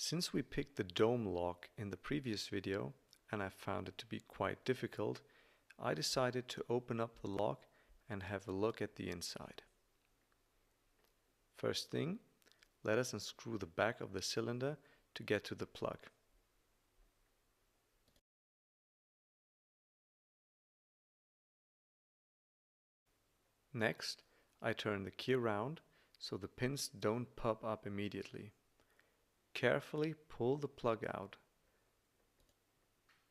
Since we picked the dome lock in the previous video and I found it to be quite difficult, I decided to open up the lock and have a look at the inside. First thing, let us unscrew the back of the cylinder to get to the plug. Next, I turn the key around so the pins don't pop up immediately. Carefully pull the plug out.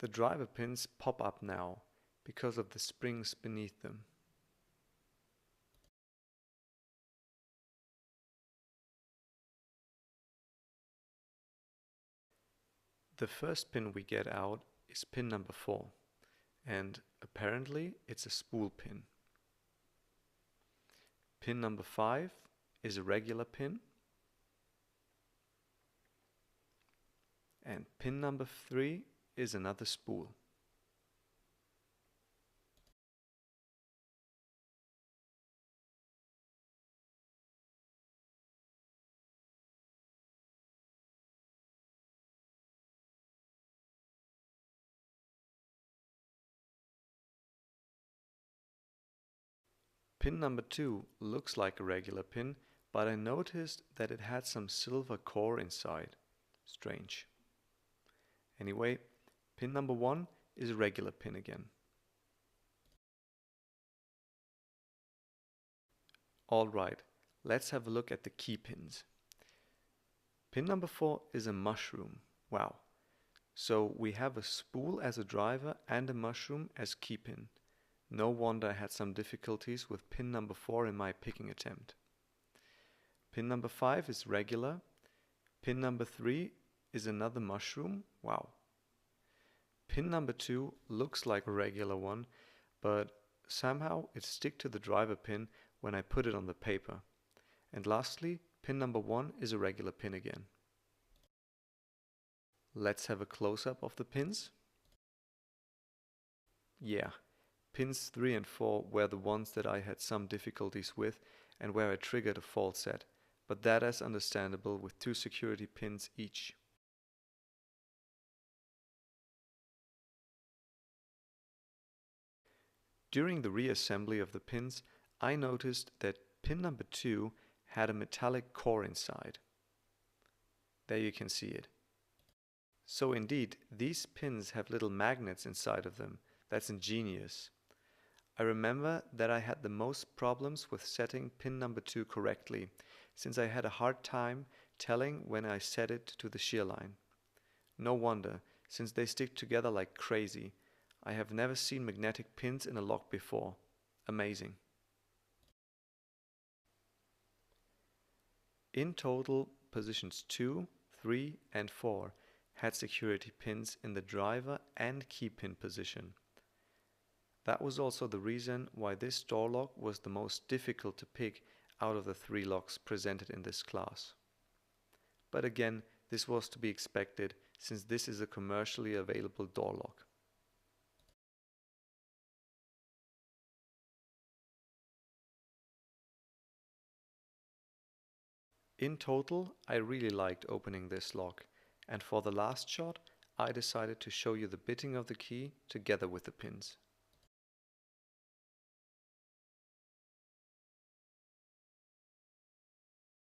The driver pins pop up now because of the springs beneath them. The first pin we get out is pin number 4, and apparently it's a spool pin. Pin number 5 is a regular pin, and pin number 3 is another spool. Pin number 2 looks like a regular pin, but I noticed that it had some silver core inside. Strange. Anyway, pin number 1 is a regular pin again. Alright, let's have a look at the key pins. Pin number 4 is a mushroom. Wow. So we have a spool as a driver and a mushroom as key pin. No wonder I had some difficulties with pin number 4 in my picking attempt. Pin number 5 is regular. Pin number 3 is another mushroom. Wow. Pin number 2 looks like a regular one, but somehow it sticks to the driver pin when I put it on the paper. And lastly, pin number 1 is a regular pin again. Let's have a close-up of the pins. Yeah. Pins 3 and 4 were the ones that I had some difficulties with and where I triggered a fault set, but that is understandable with 2 security pins each. During the reassembly of the pins, I noticed that pin number 2 had a metallic core inside. There you can see it. So indeed, these pins have little magnets inside of them. That's ingenious. I remember that I had the most problems with setting pin number 2 correctly, since I had a hard time telling when I set it to the shear line. No wonder, since they stick together like crazy. I have never seen magnetic pins in a lock before. Amazing. In total, positions 2, 3 and 4 had security pins in the driver and key pin position. That was also the reason why this door lock was the most difficult to pick out of the 3 locks presented in this class. But again, this was to be expected since this is a commercially available door lock. In total, I really liked opening this lock, and for the last shot, I decided to show you the bitting of the key together with the pins.